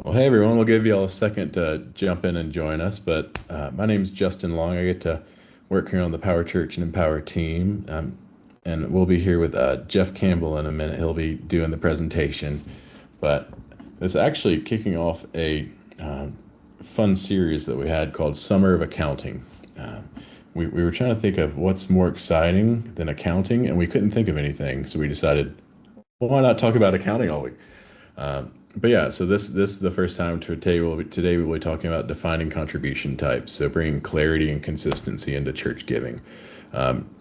Well, hey everyone, we'll give you all a second to jump in and join us. But my name's Justin Long. I get to work here on the PowerChurch and Empower team. And we'll be here with Jeff Campbell in a minute. He'll be doing the presentation. But it's actually kicking off a fun series that we had called Summer of Accounting. We were trying to think of what's more exciting than accounting, and we couldn't think of anything. So we decided, well, why not talk about accounting all week? But yeah, so this is the first time today we'll be talking about defining contribution types, so bringing clarity and consistency into church giving,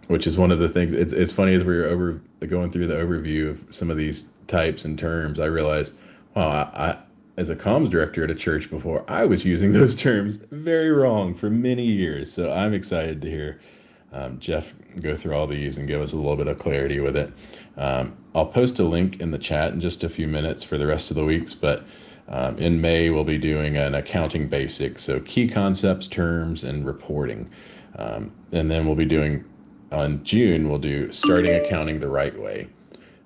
which is one of the things. It's funny as we were going through the overview of some of these types and terms, I realized, wow, I as a comms director at a church before, I was using those terms very wrong for many years. So I'm excited to hear Jeff go through all these and give us a little bit of clarity with it. I'll post a link in the chat in just a few minutes for the rest of the weeks, but in May, we'll be doing an accounting basic, so key concepts, terms, and reporting. And then we'll be doing, on June, we'll do starting accounting the right way.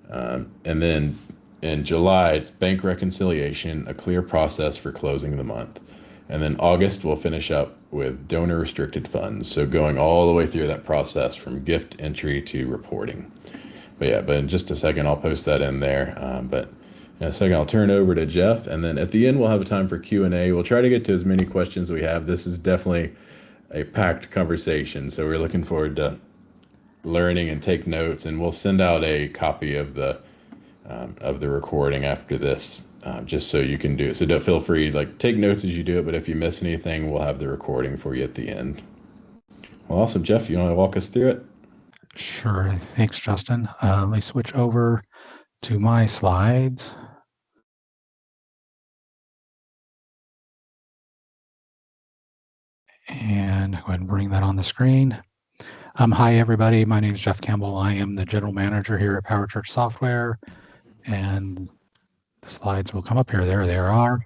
And then in July, it's bank reconciliation, a clear process for closing the month. And then August, we'll finish up with donor restricted funds. So going all the way through that process from gift entry to reporting. But in just a second, I'll post that in there. But in a second, I'll turn it over to Jeff. And then at the end, we'll have a time for Q&A. We'll try to get to as many questions as we have. This is definitely a packed conversation. So we're looking forward to learning and take notes. And we'll send out a copy of the recording after this, just so you can do it. So don't feel free, take notes as you do it. But if you miss anything, we'll have the recording for you at the end. Well, awesome. Jeff, you want to walk us through it? Sure. Thanks, Justin. Let me switch over to my slides. And go ahead and bring that on the screen. Hi, everybody. My name is Jeff Campbell. I am the general manager here at PowerChurch Software. And the slides will come up here. There they are.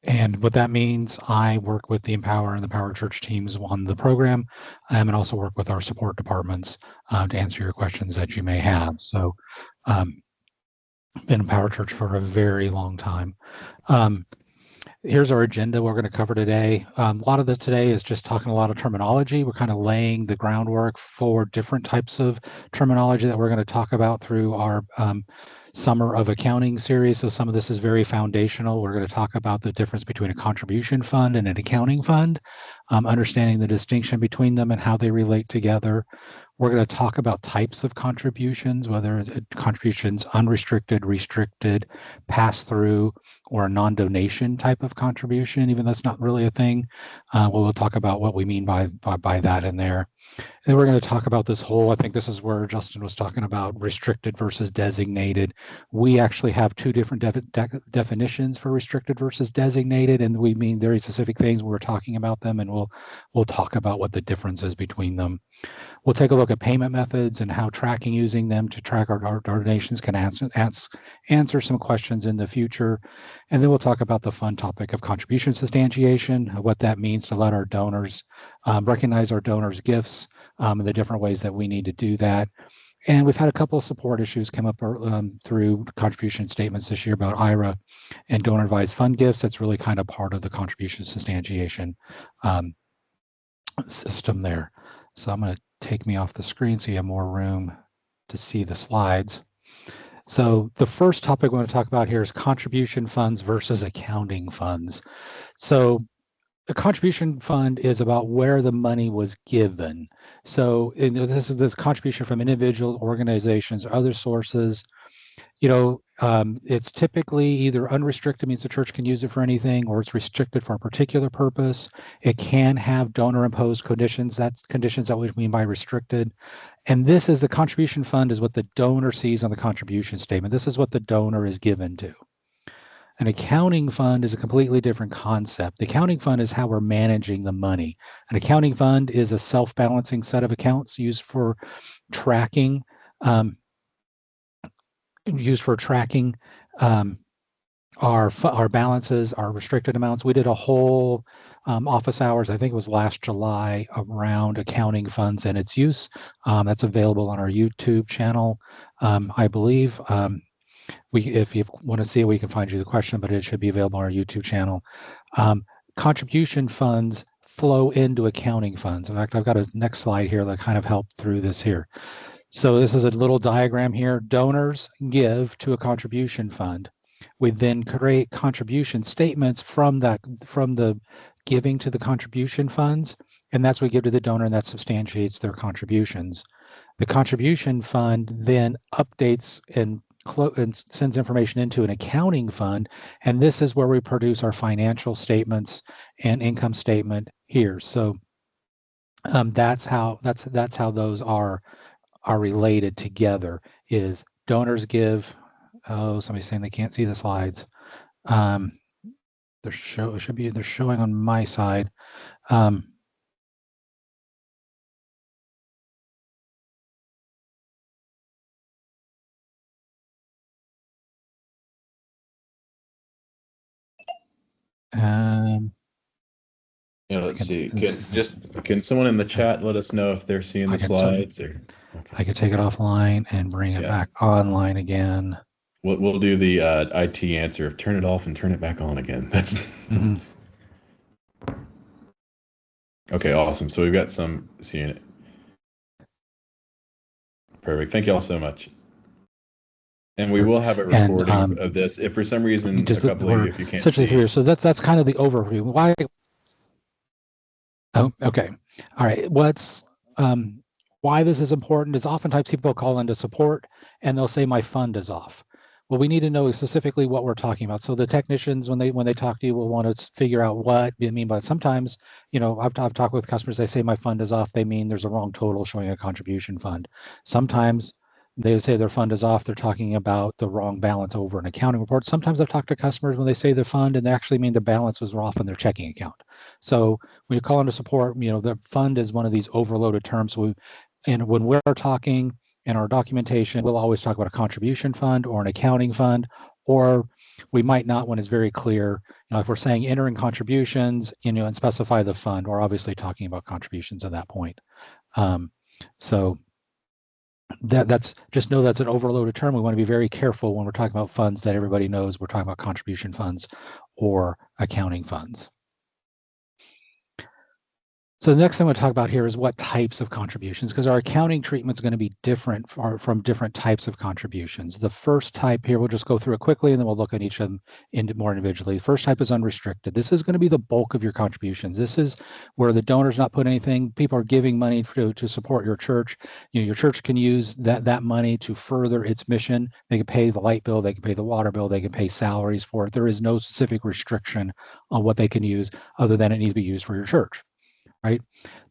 And what that means, I work with the Empower and the PowerChurch teams on the program, and also work with our support departments to answer your questions that you may have. So been in PowerChurch for a very long time. Here's our agenda we're going to cover today. A lot of this today is just talking a lot of terminology. We're kind of laying the groundwork for different types of terminology that we're going to talk about through our Summer of Accounting series. So some of this is very foundational. We're going to talk about the difference between a contribution fund and an accounting fund, understanding the distinction between them and how they relate together. We're going to talk about types of contributions, whether contributions unrestricted, restricted, pass-through, or a non-donation type of contribution, even though that's not really a thing. We'll talk about what we mean by that in there. And we're going to talk about this whole, I think this is where Justin was talking about restricted versus designated. We actually have two different definitions for restricted versus designated, and we mean very specific things when we're talking about them, and we'll talk about what the difference is between them. We'll take a look at payment methods and how tracking using them to track our donations can answer some questions in the future. And then we'll talk about the fun topic of contribution substantiation, what that means to let our donors recognize our donors' gifts, and the different ways that we need to do that. And we've had a couple of support issues come up through contribution statements this year about IRA and donor advised fund gifts. That's really kind of part of the contribution substantiation system there. So I'm going to take me off the screen so you have more room to see the slides. So the first topic we want to talk about here is contribution funds versus accounting funds. So a contribution fund is about where the money was given. So this is this contribution from individual organizations or other sources. It's typically either unrestricted, means the church can use it for anything, or it's restricted for a particular purpose. It can have donor imposed conditions. That's conditions that we mean by restricted. And this is the contribution fund is what the donor sees on the contribution statement. This is what the donor is given to. An accounting fund is a completely different concept. The accounting fund is how we're managing the money. An accounting fund is a self-balancing set of accounts used for tracking our balances, our restricted amounts. We did a whole office hours, I think it was last July, around accounting funds and its use. That's available on our YouTube channel, I believe. if you want to see it, we can find you the question, but it should be available on our YouTube channel. Contribution funds flow into accounting funds. In fact, I've got a next slide here that kind of helped through this here. So this is a little diagram here. Donors give to a contribution fund. We then create contribution statements from the giving to the contribution funds, and that's what we give to the donor, and that substantiates their contributions. The contribution fund then updates and sends information into an accounting fund, and this is where we produce our financial statements and income statement here. So that's how those are related together. Is donors give. Oh, somebody's saying they can't see the slides. They're showing on my side. Yeah, let's see. Can someone in the chat let us know if they're seeing the slides? Or okay. I could take it offline and bring it back online again. We'll do the IT answer of turn it off and turn it back on again. That's okay. Awesome. So we've got some seeing it. Perfect. Thank you all so much. And we will have a recording of this. If for some reason a couple of you, if you can't see. Here. So that's kind of the overview. Why? Oh, okay. All right. What's why this is important is oftentimes people call into support and they'll say my fund is off. Well, we need to know specifically what we're talking about. So the technicians, when they talk to you, will want to figure out what you mean by it. Sometimes, you know, I've talked with customers, they say my fund is off. They mean there's a wrong total showing a contribution fund. Sometimes they say their fund is off. They're talking about the wrong balance over an accounting report. Sometimes I've talked to customers when they say the fund and they actually mean the balance was off in their checking account. So when you call into support, you know, the fund is one of these overloaded terms. And when we're talking in our documentation, we'll always talk about a contribution fund or an accounting fund, or we might not when it's very clear. You know, if we're saying entering contributions, you know, and specify the fund, we're obviously talking about contributions at that point. So that's just know that's an overloaded term. We want to be very careful when we're talking about funds that everybody knows we're talking about contribution funds or accounting funds. So the next thing we'll talk about here is what types of contributions, because our accounting treatment is going to be different from different types of contributions. The first type here, we'll just go through it quickly and then we'll look at each of them more individually. The first type is unrestricted. This is going to be the bulk of your contributions. This is where the donor's not putting anything. People are giving money to support your church. You know, your church can use that money to further its mission. They can pay the light bill, they can pay the water bill, they can pay salaries for it. There is no specific restriction on what they can use other than it needs to be used for your church. Right.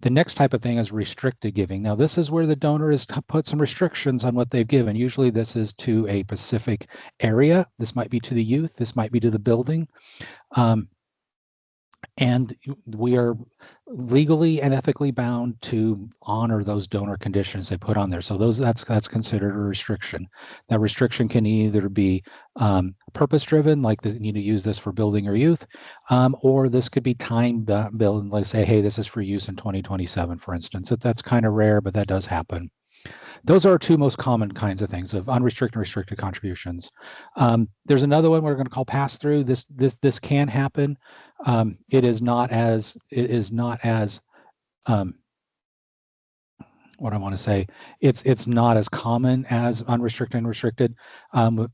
The next type of thing is restricted giving. Now, this is where the donor has put some restrictions on what they've given. Usually this is to a specific area. This might be to the youth. This might be to the building. And we are legally and ethically bound to honor those donor conditions they put on there. So that's considered a restriction. That restriction can either be purpose-driven, like you need to use this for building or youth, or this could be time-built, like say, hey, this is for use in 2027, for instance. That's kind of rare, but that does happen. Those are our two most common kinds of things of unrestricted and restricted contributions. There's another one we're going to call pass-through. This can happen. It is not as what I want to say. It's not as common as unrestricted and restricted. And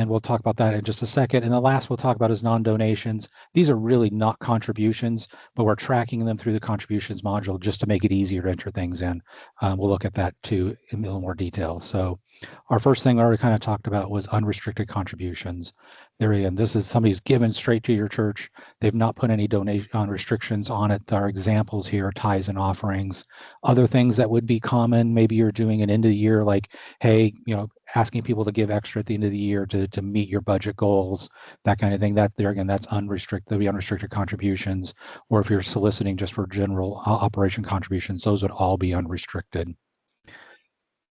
we'll talk about that in just a second. And the last we'll talk about is non-donations. These are really not contributions, but we're tracking them through the contributions module just to make it easier to enter things in. We'll look at that too in a little more detail. So our first thing I already kind of talked about was unrestricted contributions. There again, this is somebody's given straight to your church. They've not put any donation restrictions on it. Our examples here, tithes and offerings. Other things that would be common, maybe you're doing an end of the year, like, hey, you know, asking people to give extra at the end of the year to meet your budget goals, that kind of thing. That there again, that's unrestricted. There'll be unrestricted contributions. Or if you're soliciting just for general operation contributions, those would all be unrestricted.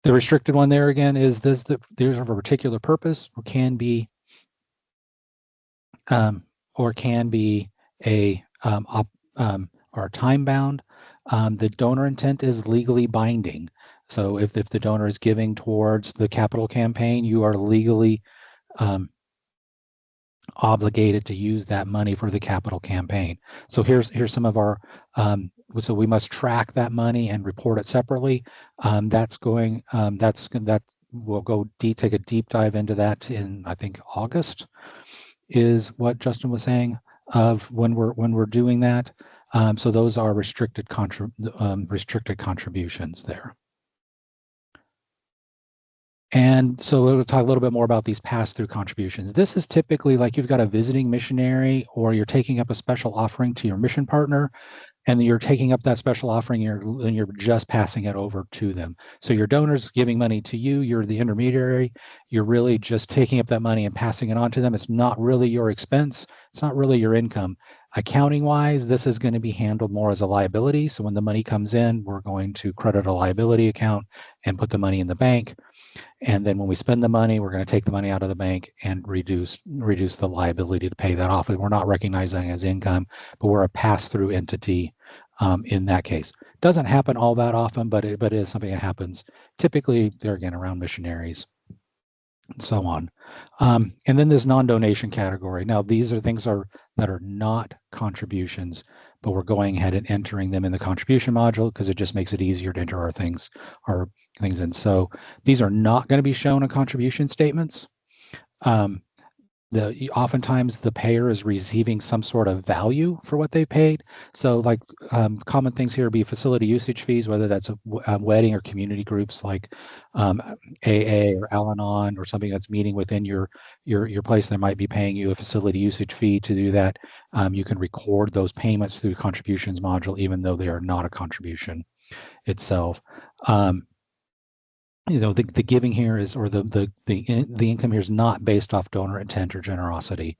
The restricted one there again is there's a particular purpose or can be a or time bound. The donor intent is legally binding. So if the donor is giving towards the capital campaign, you are legally obligated to use that money for the capital campaign. So here's some of our, so we must track that money and report it separately. That we'll go take a deep dive into that in, I think, August is what Justin was saying, of when we're doing that. So those are restricted contributions there. And so we'll talk a little bit more about these pass-through contributions. This is typically like you've got a visiting missionary, or you're taking up a special offering to your mission partner, and you're taking up that special offering, and you're just passing it over to them. So your donor's giving money to you, you're the intermediary, you're really just taking up that money and passing it on to them. It's not really your expense, it's not really your income. Accounting-wise, this is going to be handled more as a liability. So when the money comes in, we're going to credit a liability account and put the money in the bank. And then when we spend the money, we're going to take the money out of the bank and reduce the liability to pay that off. We're not recognizing it as income, but we're a pass-through entity in that case. Doesn't happen all that often, but it is something that happens. Typically, they're again around missionaries and so on. And then this non-donation category. Now, these are things that are not contributions, but we're going ahead and entering them in the contribution module because it just makes it easier to enter our things in. So these are not going to be shown in contribution statements. Oftentimes the payer is receiving some sort of value for what they paid. So like common things here would be facility usage fees, whether that's a wedding or community groups like AA or Al-Anon or something that's meeting within your place. They might be paying you a facility usage fee to do that. You can record those payments through the contributions module, even though they are not a contribution itself. The giving here is, or the income here is not based off donor intent or generosity.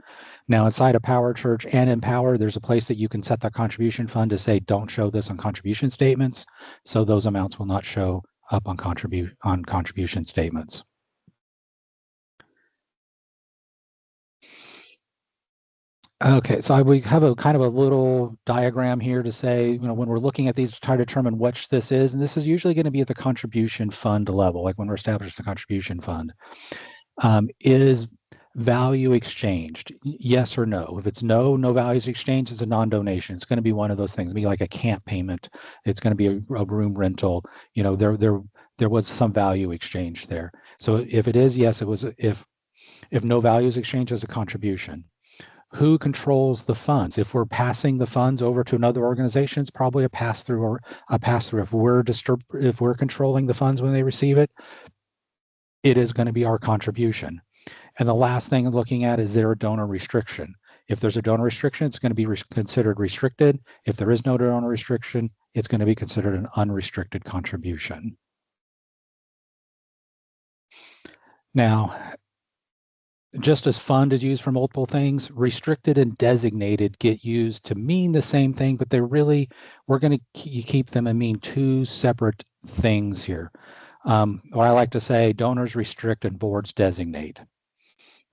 Now, inside of PowerChurch and Empower, there's a place that you can set that contribution fund to say, don't show this on contribution statements. So those amounts will not show up on contribution statements. Okay, so we have a kind of a little diagram here to say, when we're looking at these to try to determine which this is, and this is usually going to be at the contribution fund level, like when we're establishing the contribution fund. Is value exchanged? Yes or no? If it's no values exchanged, it's a non-donation. It's going to be one of those things, maybe like a camp payment. It's going to be a room rental. There was some value exchange there. So if it is, yes, it was. If no values exchanged, is a contribution. Who controls the funds? If we're passing the funds over to another organization, it's probably a pass-through or a pass-through. If we're controlling the funds when they receive it, it is going to be our contribution. And the last thing I'm looking at is there a donor restriction? If there's a donor restriction, it's going to be considered restricted. If there is no donor restriction, it's going to be considered an unrestricted contribution. Now, just as fund is used for multiple things, restricted and designated get used to mean the same thing, but we're going to keep them and mean two separate things here. What I like to say, donors restrict and boards designate,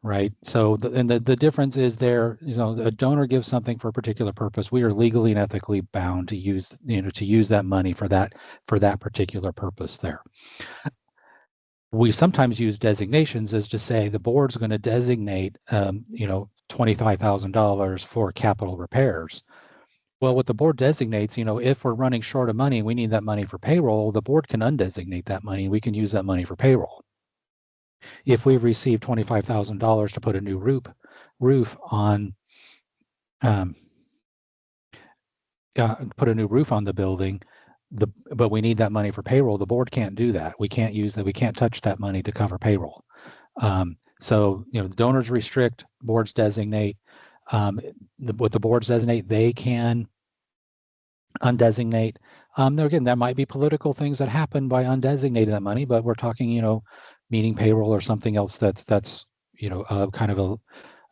right? So the difference is there, a donor gives something for a particular purpose. We are legally and ethically bound to use that money for that particular purpose there. We sometimes use designations as to say the board's going to designate, $25,000 for capital repairs. Well, what the board designates, if we're running short of money, we need that money for payroll, the board can undesignate that money. We can use that money for payroll. If we've received $25,000 to put a new roof on, put a new roof on the building, but we need that money for payroll, the board can't do that. We can't use that. We can't touch that money to cover payroll. So, donors restrict, boards designate. What the boards designate, they can undesignate. Again, there might be political things that happen by undesignating that money, but we're talking, meeting payroll or something else that's kind of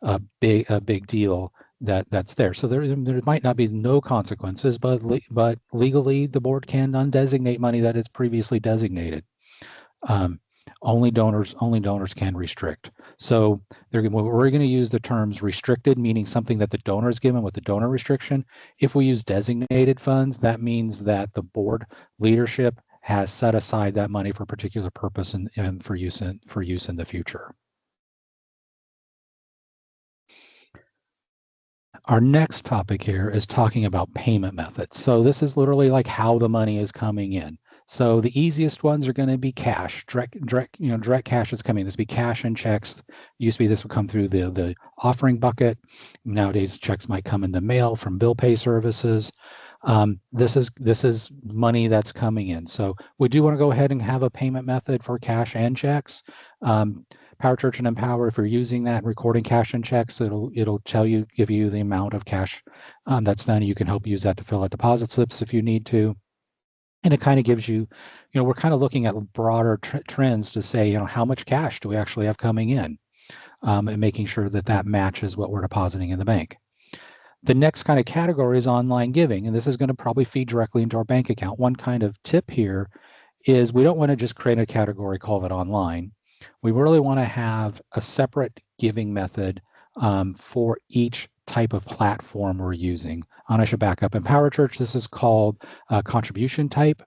a big deal that's there. So there might not be no consequences, but legally the board can undesignate money that is previously designated. Only donors can restrict. So we're going to use the terms restricted, meaning something that the donor is given with the donor restriction. If we use designated funds, that means that the board leadership has set aside that money for a particular purpose and for use in the future. Our next topic here is talking about payment methods. So this is literally like how the money is coming in. So the easiest ones are going to be cash, direct cash is coming. This would be cash and checks. Used to be this would come through the offering bucket. Nowadays, checks might come in the mail from bill pay services. This is money that's coming in. So we do want to go ahead and have a payment method for cash and checks. PowerChurch and Empower, if you're using that recording cash and checks, it'll give you the amount of cash that's done. You can help use that to fill out deposit slips if you need to. And it kind of gives you, we're kind of looking at broader trends to say, how much cash do we actually have coming in, and making sure that that matches what we're depositing in the bank. The next kind of category is online giving, and this is going to probably feed directly into our bank account. One kind of tip here is we don't want to just create a category, call it online. We really want to have a separate giving method for each type of platform we're using. And I should back up. In PowerChurch, this is called contribution type.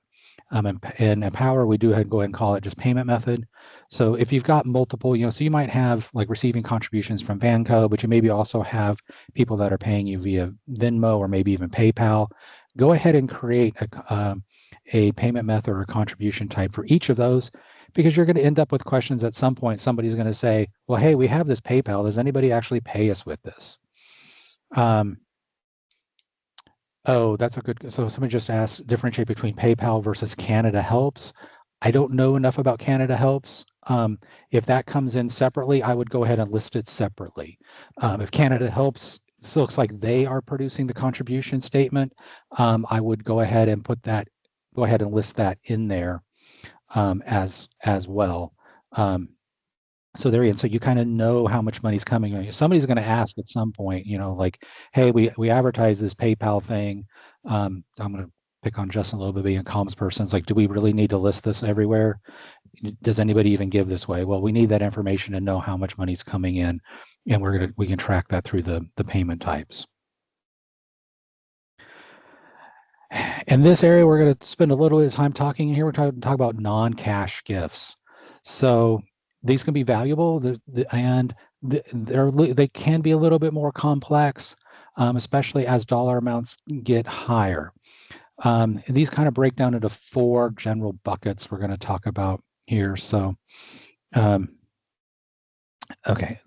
In Empower, we do go ahead and call it just payment method. So if you've got multiple, so you might have like receiving contributions from Vanco, but you maybe also have people that are paying you via Venmo or maybe even PayPal. Go ahead and create a payment method or a contribution type for each of those, because you're going to end up with questions at some point. Somebody's going to say, well, hey, we have this PayPal. Does anybody actually pay us with this? Oh, that's a good, so somebody just asked, differentiate between PayPal versus Canada Helps. I don't know enough about Canada Helps. If that comes in separately, I would go ahead and list it separately. If Canada Helps, this looks like they are producing the contribution statement, I would go ahead and list that in there as well. So there, and so you kind of know how much money's coming. Somebody's going to ask at some point, like, hey, we advertise this PayPal thing. I'm going to pick on Justin a little bit, being a comms person. It's like, do we really need to list this everywhere? Does anybody even give this way? Well, we need that information to know how much money's coming in, and we can track that through the payment types. In this area, we're going to spend a little bit of time talking here. We're going to talk about non-cash gifts. So these can be valuable, and they can be a little bit more complex, especially as dollar amounts get higher. And these kind of break down into 4 general buckets we're going to talk about here. So, okay,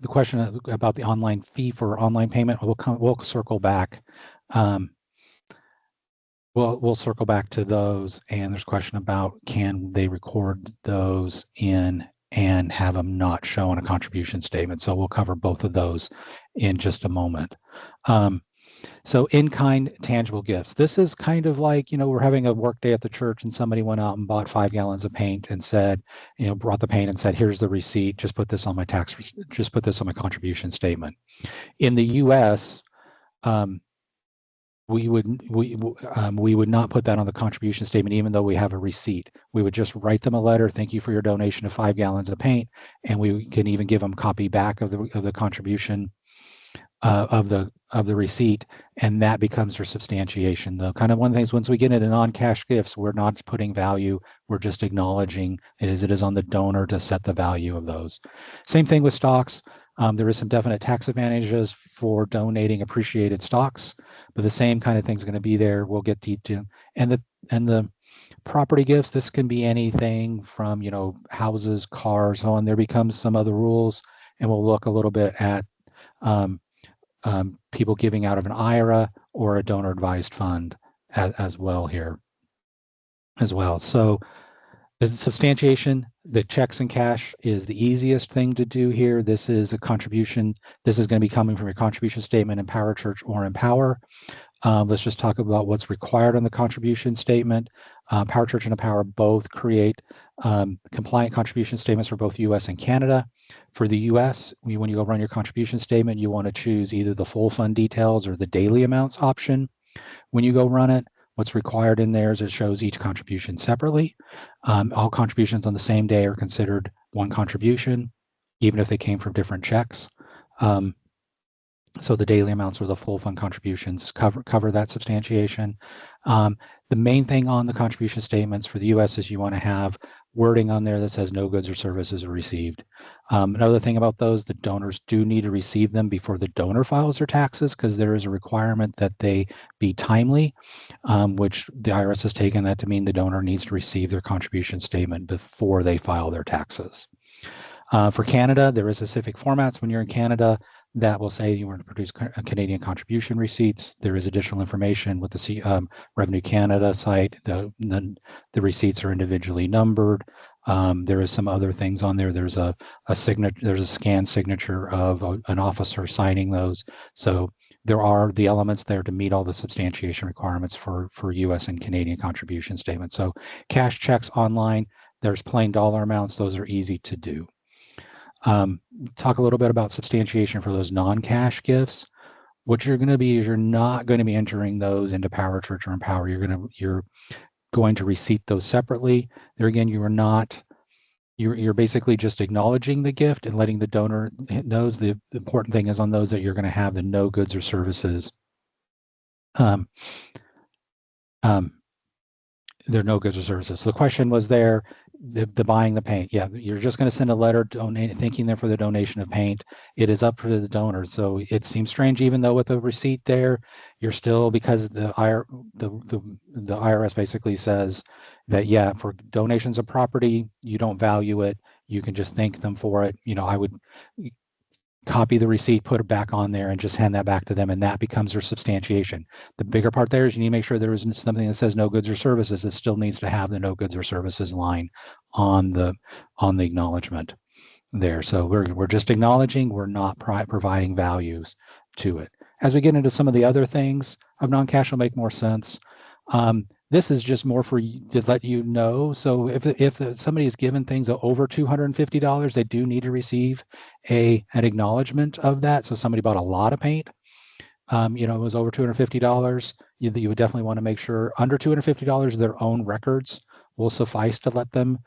the question about the online fee for online payment, we'll circle back. We'll circle back to those, and there's a question about, can they record those in and have them not show on a contribution statement? So we'll cover both of those in just a moment. So in-kind tangible gifts. This is kind of like, we're having a work day at the church and somebody went out and bought 5 gallons of paint and said, brought the paint and said, here's the receipt, just put this on my just put this on my contribution statement. In the US, we would not put that on the contribution statement, even though we have a receipt. We would just write them a letter, thank you for your donation of 5 gallons of paint, and we can even give them a copy back of the contribution of the receipt, and that becomes their substantiation. The kind of one of the things, once we get into non-cash gifts, we're not putting value, we're just acknowledging it is on the donor to set the value of those. Same thing with stocks. There is some definite tax advantages for donating appreciated stocks, but the same kind of thing is going to be there. We'll get detail. And the property gifts, this can be anything from houses, cars, so on. There becomes some other rules, and we'll look a little bit at people giving out of an IRA or a donor advised fund as well here as well. So the substantiation, the checks and cash is the easiest thing to do here. This is a contribution. This is going to be coming from your contribution statement in PowerChurch or Empower. Let's just talk about what's required on the contribution statement. PowerChurch and Empower both create compliant contribution statements for both US and Canada. For the US, when you go run your contribution statement, you want to choose either the full fund details or the daily amounts option. When you go run it, what's required in there is it shows each contribution separately. All contributions on the same day are considered one contribution, even if they came from different checks. So the daily amounts or the full fund contributions cover that substantiation. The main thing on the contribution statements for the US is you want to have wording on there that says no goods or services are received. Another thing about those, the donors do need to receive them before the donor files their taxes, because there is a requirement that they be timely, which the IRS has taken that to mean the donor needs to receive their contribution statement before they file their taxes. For Canada, there is specific formats when you're in Canada that will say you want to produce Canadian contribution receipts. There is additional information with the Revenue Canada site. The receipts are individually numbered. There is some other things on there. There's a signature. There's a scanned signature of an officer signing those. So there are the elements there to meet all the substantiation requirements for U.S. and Canadian contribution statements. So cash checks online. There's plain dollar amounts. Those are easy to do. Talk a little bit about substantiation for those non-cash gifts. What you're going to be is you're not going to be entering those into PowerChurch or Empower. You're going to receipt those separately. There again, you're basically just acknowledging the gift and letting the donor knows. The important thing is on those that you're going to have the no goods or services. There are no goods or services. So the question was there, the buying the paint. Yeah, you're just going to send a letter thanking them for the donation of paint. It is up to the donor. So it seems strange, even though with a receipt there, you're still, because the IRS basically says that, yeah, for donations of property, you don't value it. You can just thank them for it. I would copy the receipt, put it back on there, and just hand that back to them, and that becomes their substantiation. The bigger part there is you need to make sure there isn't something that says no goods or services. It still needs to have the no goods or services line on the acknowledgement there. So we're just acknowledging, we're not providing values to it. As we get into some of the other things of non-cash, will make more sense. This is just more for you to let you know. So if somebody is given things over $250, they do need to receive an acknowledgement of that. So somebody bought a lot of paint, it was over $250. You would definitely want to make sure under $250, their own records will suffice to let them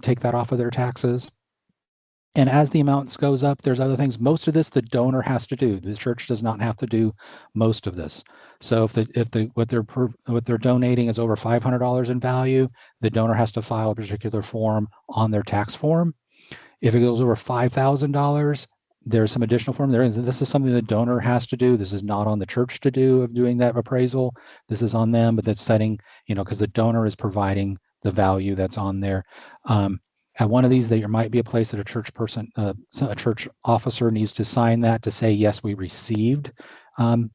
take that off of their taxes. And as the amounts goes up, there's other things. Most of this the donor has to do. The church does not have to do most of this. So if what they're donating is over $500 in value, the donor has to file a particular form on their tax form. If it goes over $5,000, there's some additional form. This is something the donor has to do. This is not on the church to do of doing that appraisal. This is on them, but that's setting, because the donor is providing the value that's on there. At one of these, there might be a place that a church person, a church officer needs to sign that to say, yes, we received that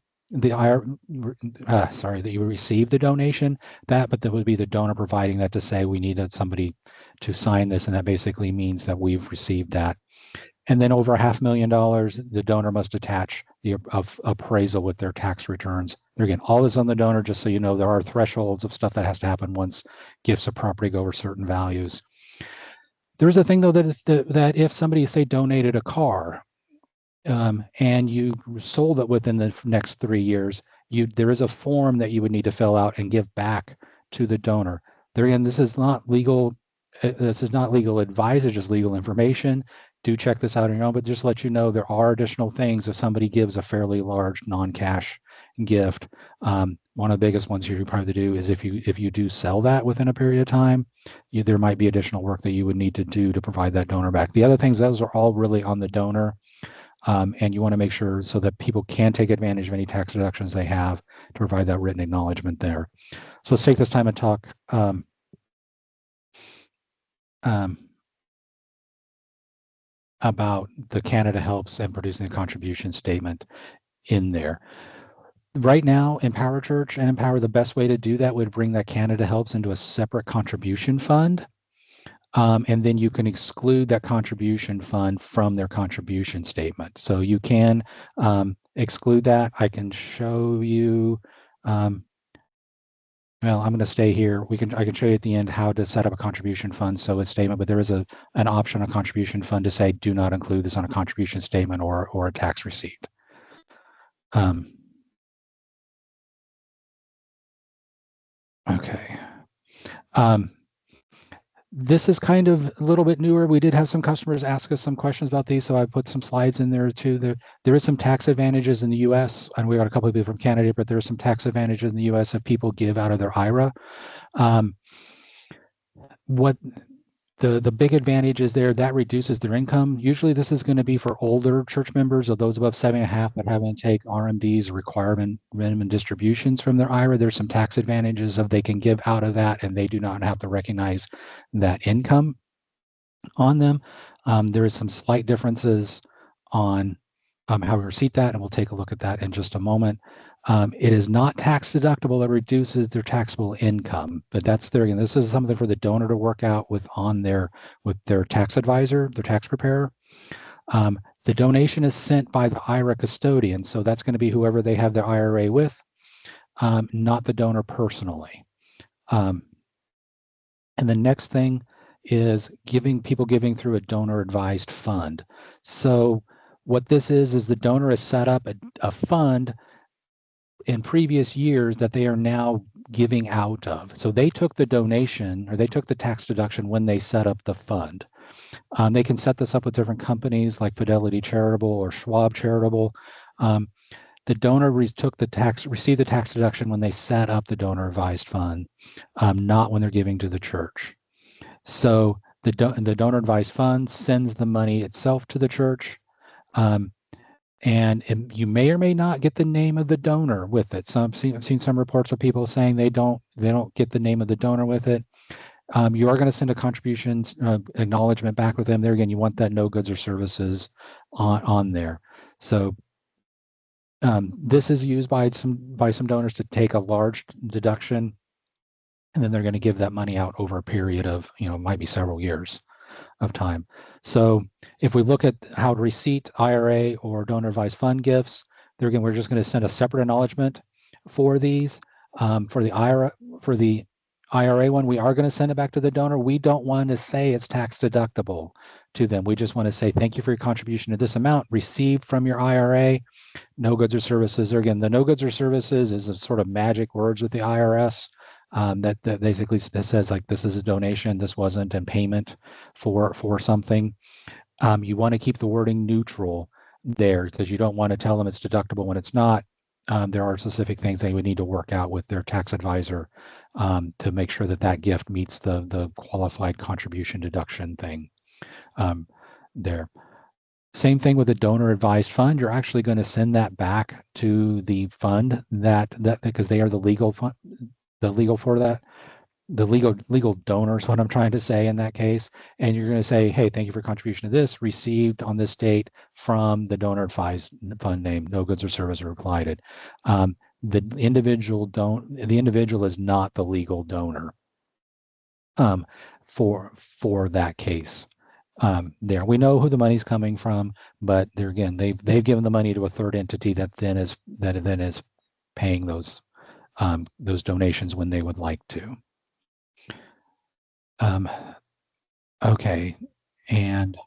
you received the donation. But that would be the donor providing that to say we needed somebody to sign this, and that basically means that we've received that. And then over $500,000, the donor must attach the appraisal with their tax returns. There again, all is on the donor, just so you know, there are thresholds of stuff that has to happen once gifts of property go over certain values. There's a thing though that if somebody, say, donated a car and you sold it within the next 3 years, there is a form that you would need to fill out and give back to the donor. There again, this is not legal. This is not legal advice. It's just legal information. Do check this out on your own, but just let you know there are additional things if somebody gives a fairly large non-cash gift. One of the biggest ones you probably do is if you do sell that within a period of time, there might be additional work that you would need to do to provide that donor back. The other things, those are all really on the donor, and you want to make sure so that people can take advantage of any tax deductions they have to provide that written acknowledgement there. So let's take this time and talk about the Canada helps and producing the contribution statement in there. Right now in PowerChurch and Empower, the best way to do that would bring that Canada helps into a separate contribution fund. And then you can exclude that contribution fund from their contribution statement. So you can exclude that. I can show you, well, I'm going to stay here. I can show you at the end how to set up a contribution fund. So it's statement, but there is an option on contribution fund to say, do not include this on a contribution statement or a tax receipt. Okay. This is kind of a little bit newer. We did have some customers ask us some questions about these, so I put some slides in there too. There is some tax advantages in the U.S., and we got a couple of people from Canada, but there are some tax advantages in the U.S. if people give out of their IRA. The big advantage is there that reduces their income. Usually this is going to be for older church members or those above 7.5 that haven't take RMDs, requirement minimum distributions from their IRA. There's some tax advantages of they can give out of that and they do not have to recognize that income on them. There is some slight differences on how we receipt that, and we'll take a look at that in just a moment. It is not tax deductible. It reduces their taxable income, but that's there again. This is something for the donor to work out with their tax advisor, their tax preparer. The donation is sent by the IRA custodian, so that's going to be whoever they have their IRA with, not the donor personally. And the next thing is people giving through a donor advised fund. So what this is the donor has set up a fund in previous years that they are now giving out of. So they took the donation or they took the tax deduction when they set up the fund. They can set this up with different companies like Fidelity Charitable or Schwab Charitable. The donor received the tax deduction when they set up the donor advised fund, not when they're giving to the church. So the donor advised fund sends the money itself to the church. And you may or may not get the name of the donor with it. I've seen some reports of people saying they don't get the name of the donor with it. You are going to send a contributions acknowledgement back with them. There again, you want that no goods or services on there. So this is used by some donors to take a large deduction, and then they're going to give that money out over a period of might be several years of time. So if we look at how to receipt IRA or donor advised fund gifts, there again, we're just going to send a separate acknowledgement for these. For the IRA one, we are going to send it back to the donor. We don't want to say it's tax deductible to them. We just want to say, thank you for your contribution to this amount received from your IRA, no goods or services. There again, the no goods or services is a sort of magic words with the IRS. That basically says like this is a donation, this wasn't a payment for something. You want to keep the wording neutral there because you don't want to tell them it's deductible when it's not. There are specific things they would need to work out with their tax advisor to make sure that gift meets the qualified contribution deduction thing there. Same thing with a donor advised fund. You're actually going to send that back to the fund that because they are the legal fund. The legal donor is what I'm trying to say in that case. And you're going to say, hey, thank you for your contribution to this, received on this date from the donor advised fund name, no goods or services are provided. The individual is not the legal donor for that case. There, we know who the money's coming from, but there again, they've given the money to a third entity that then is paying those donations when they would like to. Okay, and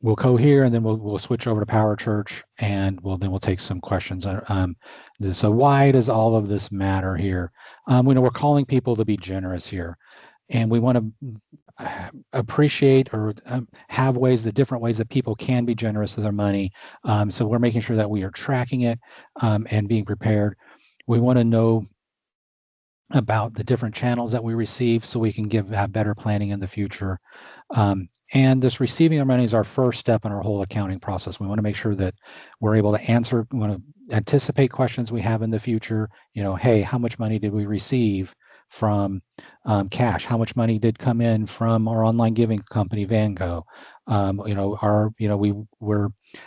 we'll go here, and then we'll switch over to PowerChurch, and we'll take some questions. So why does all of this matter here? We know we're calling people to be generous here, and we want to appreciate or have different ways that people can be generous with their money. So we're making sure that we are tracking it and being prepared. We want to know about the different channels that we receive so we can have better planning in the future. And this receiving our money is our first step in our whole accounting process. We want to make sure that we're able to answer, we want to anticipate questions we have in the future. Hey, how much money did we receive from cash? How much money did come in from our online giving company, Vango? We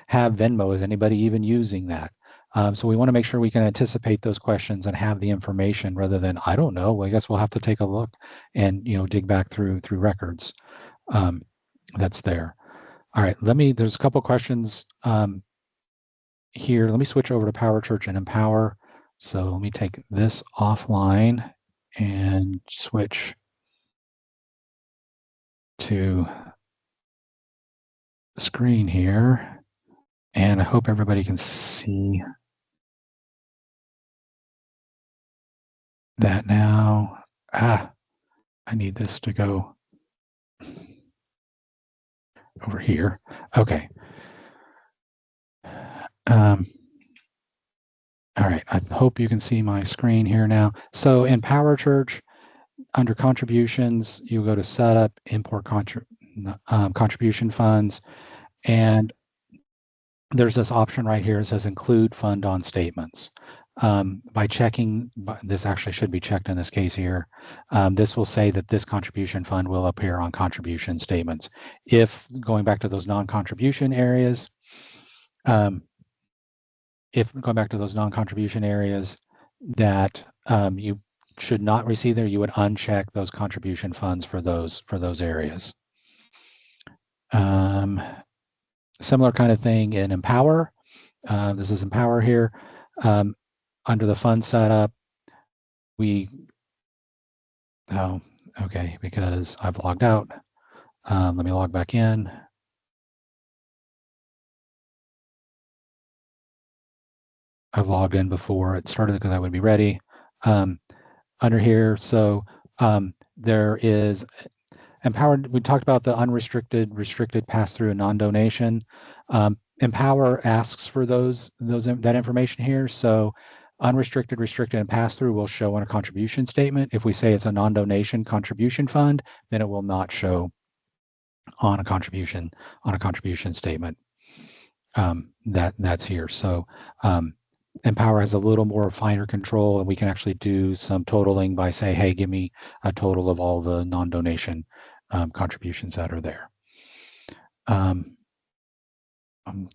have Venmo. Is anybody even using that? So we want to make sure we can anticipate those questions and have the information rather than, I don't know, well, I guess we'll have to take a look and, dig back through records that's there. All right, there's a couple questions here. Let me switch over to PowerChurch and Empower. So let me take this offline and switch to the screen here. And I hope everybody can see that now. I need this to go over here. Okay. All right, I hope you can see my screen here now. So in PowerChurch, under contributions, you go to setup, import contribution funds, and there's this option right here. It says include fund on statements. By checking, this actually should be checked in this case here. This will say that this contribution fund will appear on contribution statements. If going back to those non-contribution areas, that you should not receive there, you would uncheck those contribution funds for those areas. Similar kind of thing in Empower. This is Empower here. Under the fund setup, because I've logged out. Let me log back in. I've logged in before it started because I would be ready. Under here, so there is Empower. We talked about the unrestricted, restricted, pass-through, and non-donation. Empower asks for that information here. So unrestricted, restricted, and pass-through will show on a contribution statement. If we say it's a non-donation contribution fund, then it will not show on a contribution statement. That's here. So Empower has a little more finer control, and we can actually do some totaling by say, hey, give me a total of all the non-donation contributions that are there. I'm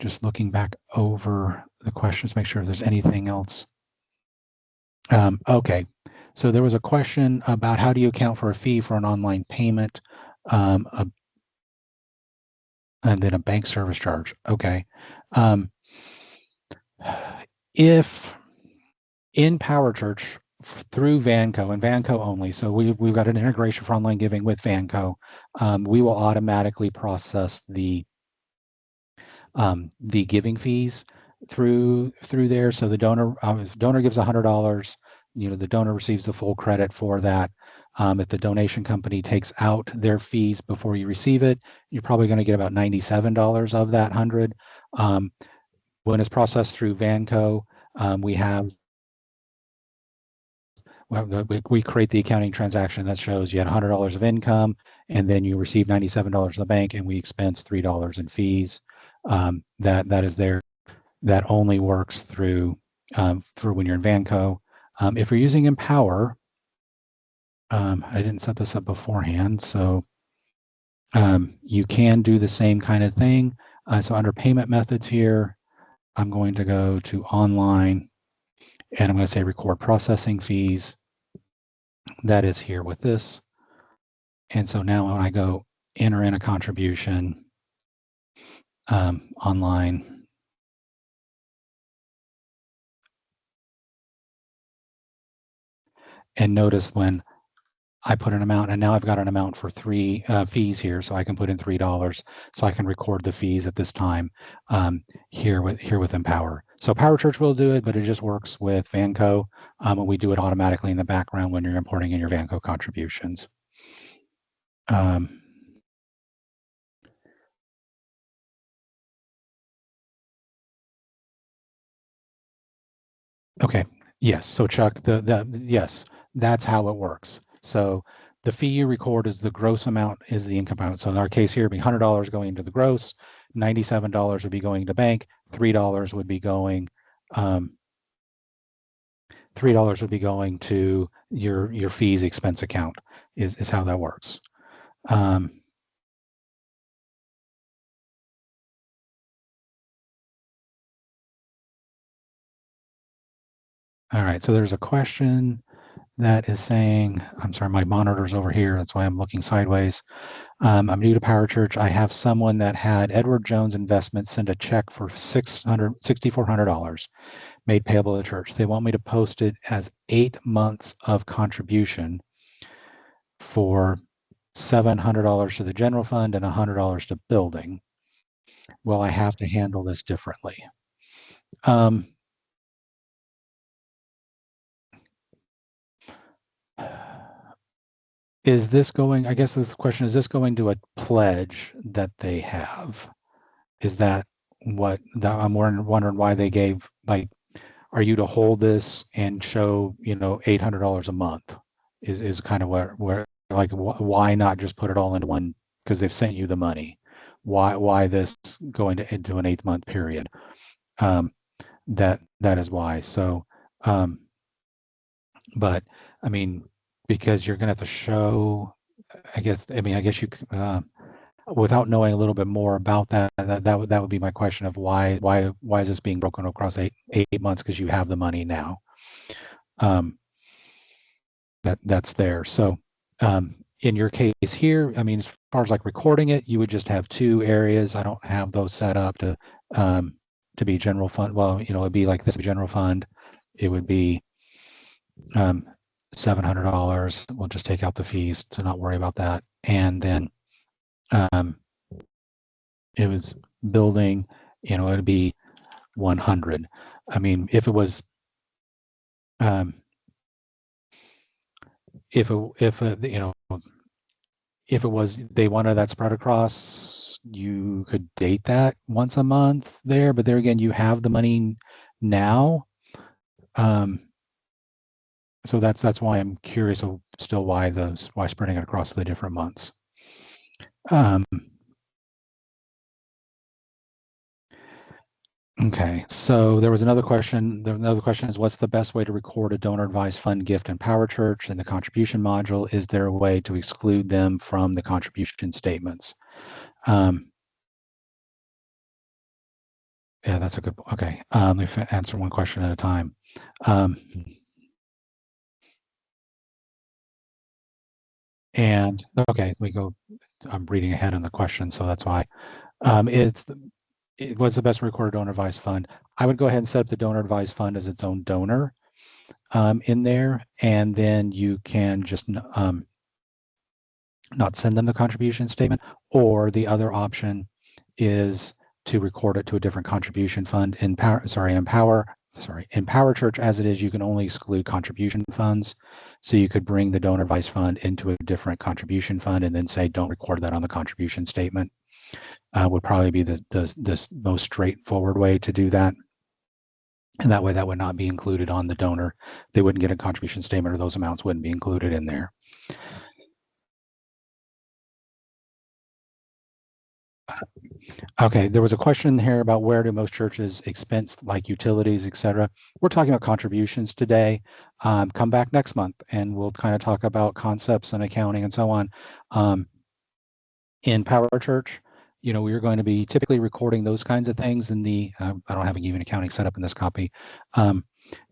just looking back over the questions, make sure if there's anything else. Okay, so there was a question about how do you account for a fee for an online payment and then a bank service charge. Okay. If in PowerChurch through Vanco and Vanco only, so we've got an integration for online giving with Vanco, we will automatically process the giving fees through there. So the donor gives $100, the donor receives the full credit for that. If the donation company takes out their fees before you receive it, you're probably going to get about $97 of that 100. When it's processed through Vanco, we create the accounting transaction that shows you had $100 of income, and then you receive $97 in the bank, and we expense $3 in fees. That is there. That only works through when you're in Vanco. If you're using Empower, I didn't set this up beforehand, so you can do the same kind of thing. So under payment methods here, I'm going to go to online, and I'm going to say record processing fees. That is here with this. And so now when I go enter in a contribution online, and notice when I put an amount, and now I've got an amount for 3 fees here, so I can put in $3, so I can record the fees at this time here with Empower. So PowerChurch will do it, but it just works with Vanco, and we do it automatically in the background when you're importing in your Vanco contributions. Okay. Yes. So Chuck, yes, that's how it works. So the fee you record is the gross amount, is the income amount. So in our case here, it'd be $100 going into the gross, $97 would be going to bank, $3 would be going to your fees expense account is how that works. All right, so there's a question that is saying, I'm sorry, my monitor's over here, that's why I'm looking sideways. I'm new to PowerChurch. I have someone that had Edward Jones Investment send a check for $6,400 made payable to the church. They want me to post it as 8 months of contribution for $700 to the general fund and $100 to building. Will I have to handle this differently? Is this going, I guess this question, is this going to a pledge that they have? Is that what, I'm wondering why they gave, like, are you to hold this and show, $800 a month? is kind of where like why not just put it all into one, because they've sent you the money. Why this going into an 8-month period? That is why. So, but I mean, because you're going to have to show, I guess you without knowing a little bit more about that would be my question of why is this being broken across eight months, because you have the money now. That's there. So in your case here, I mean, as far as like recording it, you would just have 2 areas. I don't have those set up to be general fund. Well, it'd be like this general fund. It would be $700. We'll just take out the fees to not worry about that. And then it was building, it'd be 100. I mean, if it was if it was they wanted that spread across, you could date that once a month there, but there again, you have the money now. So that's why I'm curious of still why spreading it across the different months. Okay, so there was another question. Another question is, what's the best way to record a donor advised fund gift in PowerChurch in the contribution module? Is there a way to exclude them from the contribution statements? Yeah, that's a good. Okay, let me answer one question at a time. And okay, we go. I'm reading ahead on the question, so that's why. What's the best recorded donor advised fund? I would go ahead and set up the donor advised fund as its own donor in there, and then you can just not send them the contribution statement. Or the other option is to record it to a different contribution fund. In PowerChurch as it is, you can only exclude contribution funds. So you could bring the donor advised fund into a different contribution fund and then say, don't record that on the contribution statement. Would probably be the most straightforward way to do that. And that way that would not be included on the donor. They wouldn't get a contribution statement, or those amounts wouldn't be included in there. Okay, there was a question here about where do most churches expense like utilities, etc. We're talking about contributions today. Come back next month and we'll kind of talk about concepts and accounting and so on. In PowerChurch, we're going to be typically recording those kinds of things in the, I don't have even accounting set up in this copy,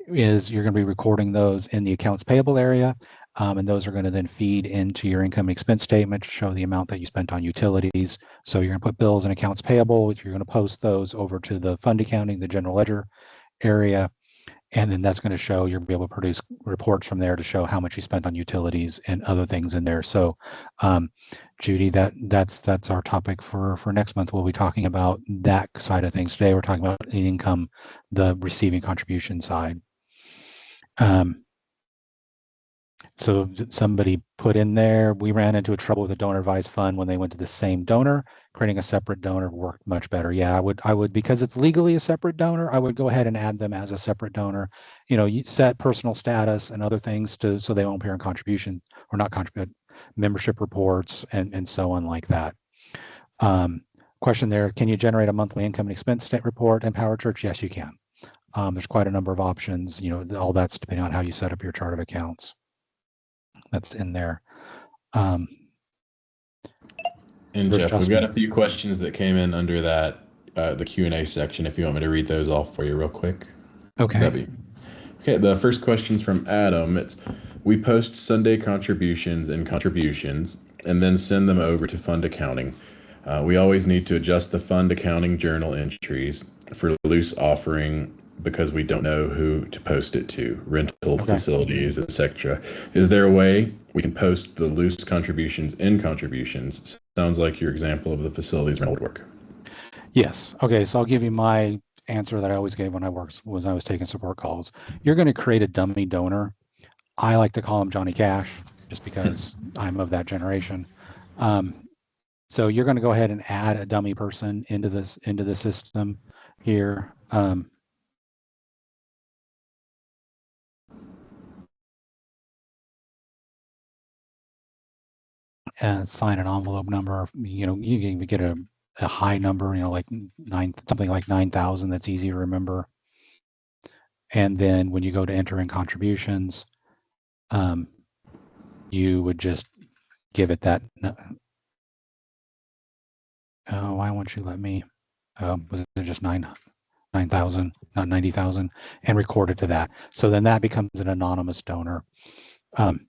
is you're going to be recording those in the accounts payable area. And those are going to then feed into your income and expense statement to show the amount that you spent on utilities. So you're going to put bills and accounts payable. You're going to post those over to the fund accounting, the general ledger area. And then that's going to show, you'll be able to produce reports from there to show how much you spent on utilities and other things in there. So Judy, that's our topic for next month. We'll be talking about that side of things. Today we're talking about income, the receiving contribution side. So somebody put in there, we ran into a trouble with a donor advised fund when they went to the same donor. Creating a separate donor worked much better. Yeah, I would because it's legally a separate donor, I would go ahead and add them as a separate donor. You set personal status and other things so they won't appear in contribution or not contribute membership reports and so on like that. Question there, can you generate a monthly income and expense state report in PowerChurch? Yes, you can. There's quite a number of options. All that's depending on how you set up your chart of accounts. That's in there. And Jeff, we've got a few questions that came in under that, the Q&A section, if you want me to read those off for you real quick. Okay. Okay, the first question's from Adam. It's, we post Sunday contributions and contributions and then send them over to fund accounting. We always need to adjust the fund accounting journal entries for loose offering because we don't know who to post it to, rental facilities, etc. Is there a way we can post the loose contributions in contributions? Sounds like your example of the facilities rental work. Yes. Okay, so I'll give you my answer that I always gave when I was taking support calls. You're going to create a dummy donor. I like to call him Johnny Cash just because I'm of that generation. So you're going to go ahead and add a dummy person into the system here. sign an envelope number. You can even get a high number, like something like 9,000. That's easy to remember. And then when you go to enter in contributions, you would just give it that. Oh, why won't you let me? Was it just 9,000, not 90,000, and record it to that? So then that becomes an anonymous donor. In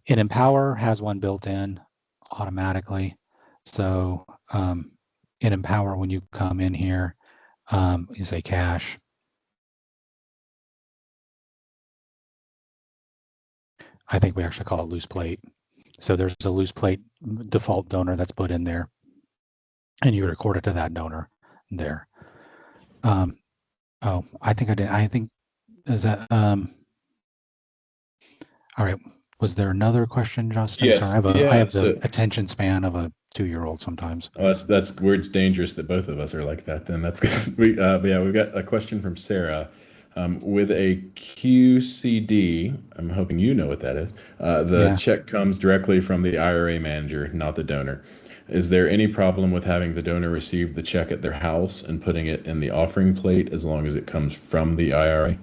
Empower has one built in automatically. So in Empower, when you come in here, you say cash. I think we actually call it loose plate. So there's a loose plate default donor that's put in there, and you record it to that donor there. Oh, I think I did. I think is that all right. Was there another question, Justin? Yes. Sorry, I have the attention span of a 2-year-old sometimes. That's where it's dangerous that both of us are like that. Then that's good. We've got a question from Sarah. With a QCD, I'm hoping you know what that is. The check comes directly from the IRA manager, not the donor. Is there any problem with having the donor receive the check at their house and putting it in the offering plate as long as it comes from the IRA?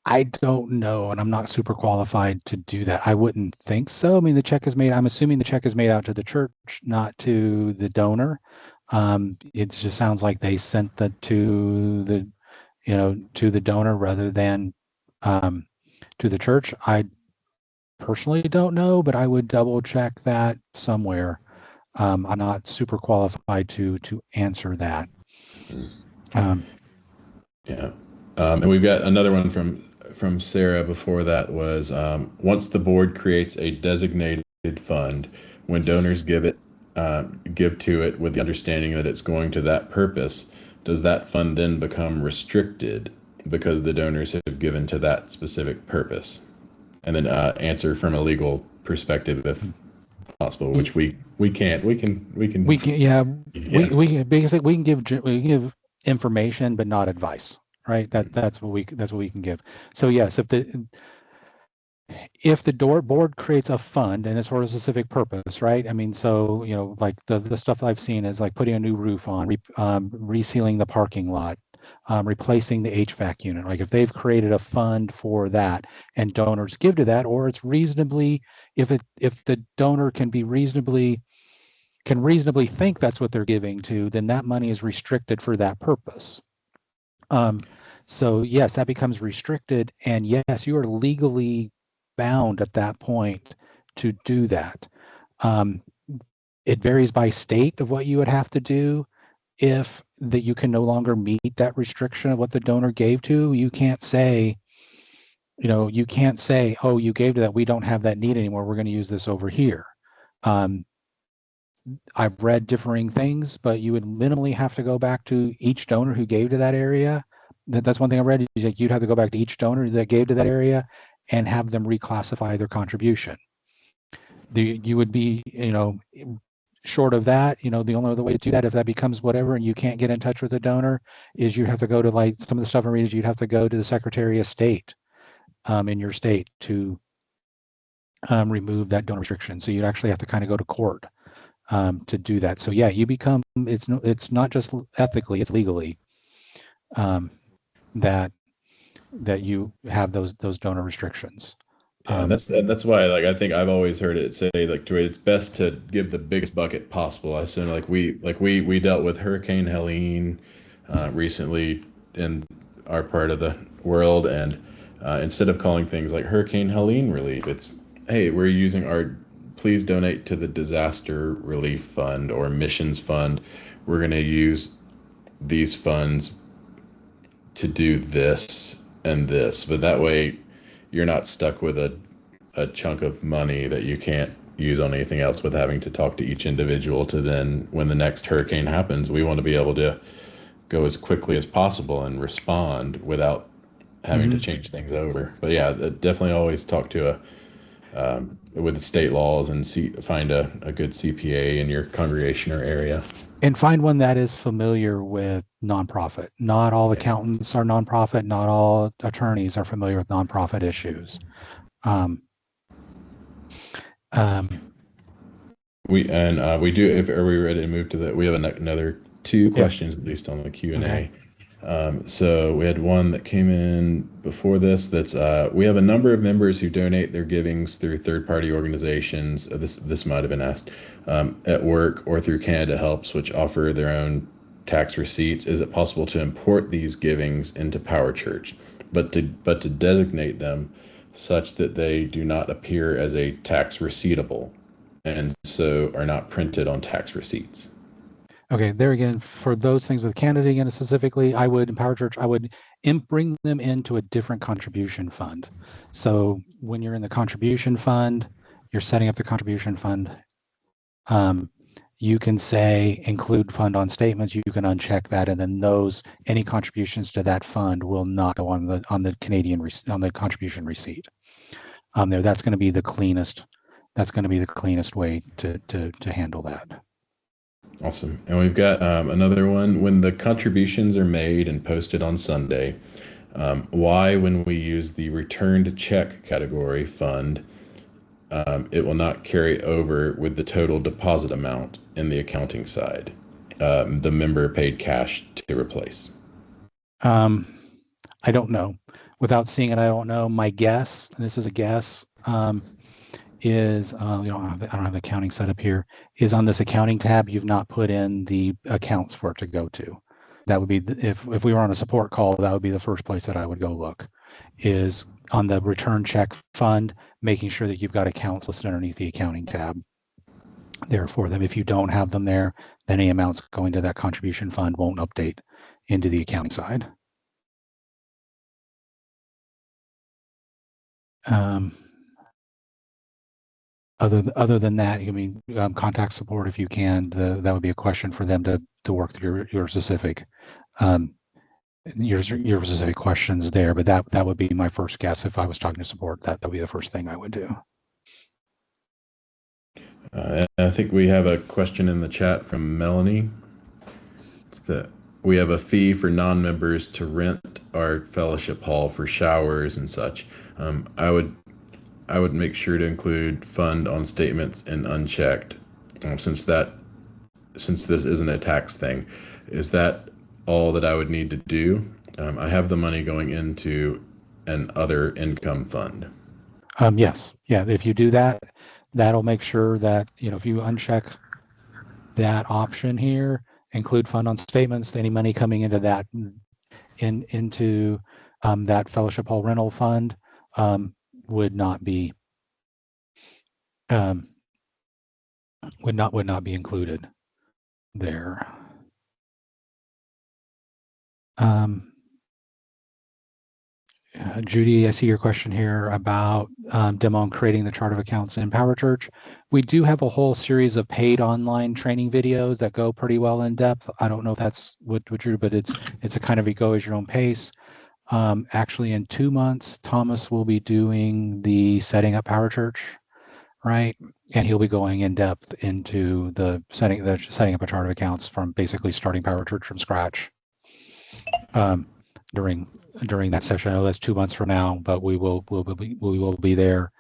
I don't know, and I'm not super qualified to do that. I wouldn't think so. I mean, I'm assuming the check is made out to the church, not to the donor. It just sounds like they sent that to the donor rather than to the church. I personally don't know, but I would double check that somewhere. I'm not super qualified to answer that. And we've got another one from Sarah before that was, once the board creates a designated fund, when donors give to it with the understanding that it's going to that purpose, does that fund then become restricted because the donors have given to that specific purpose? And then answer from a legal perspective if possible, which we can't. We can give information but not advice, right? That's what we can give. So yes, if the board creates a fund and it's for a specific purpose, right? I mean, so like the stuff I've seen is like putting a new roof on, resealing the parking lot, replacing the HVAC unit. Like if they've created a fund for that and donors give to that, or it's reasonably, if the donor can reasonably think that's what they're giving to, then that money is restricted for that purpose. So yes, that becomes restricted, and yes, you are legally bound at that point to do that. It varies by state of what you would have to do. If that you can no longer meet that restriction of what the donor gave to, you can't say, oh, you gave to that, we don't have that need anymore, we're going to use this over here. I've read differing things, but you would minimally have to go back to each donor who gave to that area. That's one thing I read. Is like you'd have to go back to each donor that gave to that area and have them reclassify their contribution. You would be, short of that, the only other way to do that, if that becomes whatever and you can't get in touch with the donor, is you have to go to, like some of the stuff I read, is you'd have to go to the Secretary of State in your state to remove that donor restriction. So you'd actually have to kind of go to court to do that. So yeah, you become, it's not just ethically, it's legally that you have those donor restrictions. And that's why, like, I think I've always heard it say, like, it's best to give the biggest bucket possible. I assume, we dealt with Hurricane Helene recently in our part of the world, and instead of calling things like Hurricane Helene relief, it's, hey, we're using please donate to the disaster relief fund or missions fund. We're going to use these funds to do this and this, but that way you're not stuck with a chunk of money that you can't use on anything else, with having to talk to each individual to then, when the next hurricane happens, we want to be able to go as quickly as possible and respond without having to change things over. But yeah, definitely always talk to with the state laws and find a good CPA in your congregation or area. And find one that is familiar with nonprofit. Not all accountants are nonprofit. Not all attorneys are familiar with nonprofit issues. We do. If are we ready to move to the? We have another two Yeah. questions at least on the Q and Okay. A. So we had one that came in before this. That's we have a number of members who donate their givings through third-party organizations. This might have been asked at work or through Canada Helps, which offer their own tax receipts. Is it possible to import these givings into PowerChurch, but to designate them such that they do not appear as a tax receivable, and so are not printed on tax receipts? Okay, there again, for those things with Canada again specifically, I would, in PowerChurch, I would bring them into a different contribution fund. So when you're in the contribution fund, you're setting up the contribution fund. You can say include fund on statements. You can uncheck that, and then any contributions to that fund will not go on the contribution receipt. That's going to be the cleanest. That's going to be the cleanest way to handle that. Awesome. And we've got another one. When the contributions are made and posted on Sunday, why, when we use the returned check category fund, it will not carry over with the total deposit amount in the accounting side, the member paid cash to replace? I don't know. Without seeing it, I don't know. My guess, and this is a guess, is I don't have the accounting set up here. Is on this accounting tab, you've not put in the accounts for it to go to. That would be if we were on a support call, that would be the first place that I would go look. Is on the return check fund, making sure that you've got accounts listed underneath the accounting tab there for them. If you don't have them there, then any amounts going to that contribution fund won't update into the accounting side. Other than that, I mean, contact support if you can. That would be a question for them to work through your specific your specific questions there. But that would be my first guess if I was talking to support. That would be the first thing I would do. And I think we have a question in the chat from Melanie. It's that we have a fee for non-members to rent our fellowship hall for showers and such. I would make sure to include fund on statements and unchecked, since this isn't a tax thing. Is that all that I would need to do? I have the money going into an other income fund. Yes, yeah. If you do that, that'll make sure that if you uncheck that option here, include fund on statements, any money coming into that into that fellowship hall rental fund would not be would not be included there. Judy, I see your question here about demo and creating the chart of accounts in PowerChurch. We do have a whole series of paid online training videos that go pretty well in depth. I don't know if that's what you're, but it's a kind of you go as your own pace. Actually, in 2 months, Thomas will be doing the setting up PowerChurch, right? And he'll be going in depth into the setting up a chart of accounts from basically starting PowerChurch from scratch during that session. I know that's 2 months from now, but we will be there.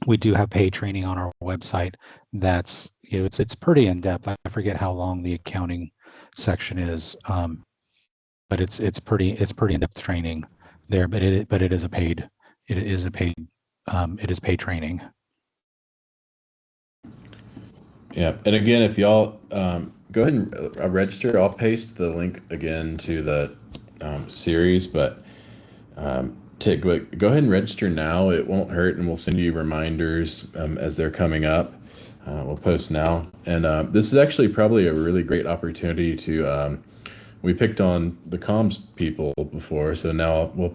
We do have paid training on our website. That's it's pretty in depth. I forget how long the accounting section is, but it's pretty in depth training there. But it is paid training. Yeah, and again, if y'all go ahead and register, I'll paste the link again to the series, but go ahead and register now. It won't hurt, and we'll send you reminders as they're coming up. We'll post now, and this is actually probably a really great opportunity to. We picked on the comms people before, so now we'll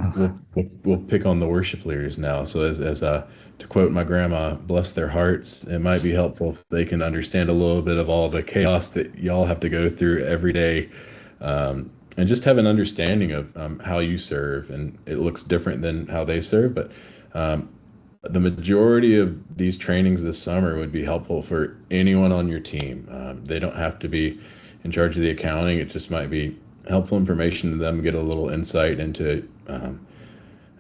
pick on the worship leaders now. So as to quote my grandma, bless their hearts. It might be helpful if they can understand a little bit of all the chaos that y'all have to go through every day, and just have an understanding of how you serve. And it looks different than how they serve, but the majority of these trainings this summer would be helpful for anyone on your team. They don't have to be in charge of the accounting. It just might be helpful information to them, get a little insight into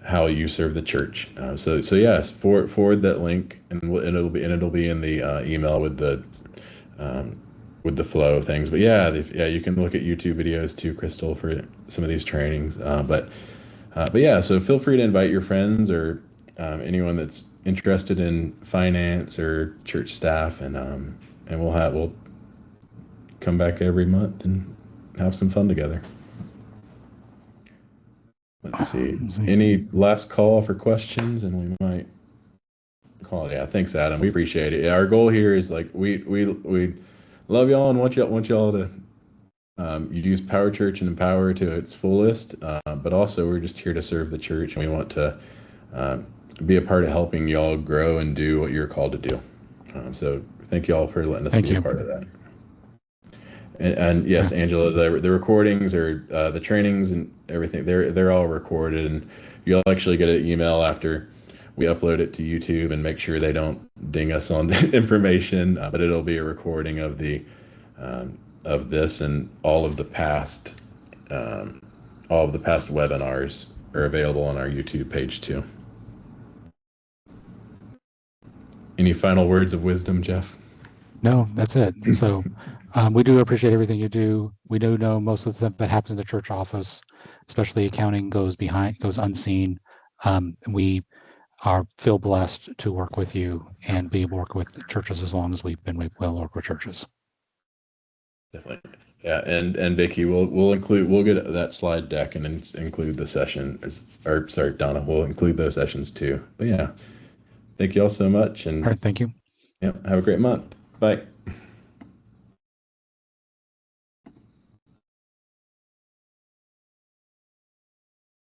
how you serve the church. So yes, forward that link, and it'll be in the email with the flow of things. But yeah, you can look at YouTube videos too, Crystal, for some of these trainings. But yeah, so feel free to invite your friends or anyone that's interested in finance or church staff, and we'll come back every month and have some fun together. Let's see. Any last call for questions, and we might call it. Yeah, thanks, Adam. We appreciate it. Yeah, our goal here is like we love y'all and want y'all to use PowerChurch and Empower to its fullest. But also, we're just here to serve the church, and we want to be a part of helping y'all grow and do what you're called to do. So thank y'all for letting us be a part of that. And yes, Angela, the recordings or the trainings and everything, they're all recorded, and you'll actually get an email after we upload it to YouTube and make sure they don't ding us on information. But it'll be a recording of of this, and all of the past webinars are available on our YouTube page too. Any final words of wisdom, Jeff? No, that's it. So we do appreciate everything you do. We do know most of the stuff that happens in the church office, especially accounting, goes unseen. We feel blessed to work with you and be able to work with churches as long as we've been able to work with churches. Definitely. Yeah, and Vicky, we'll get that slide deck and include the session. Or sorry, Donna, we'll include those sessions too. But yeah, thank you all so much. And all right, thank you. Yeah, have a great month. Bye.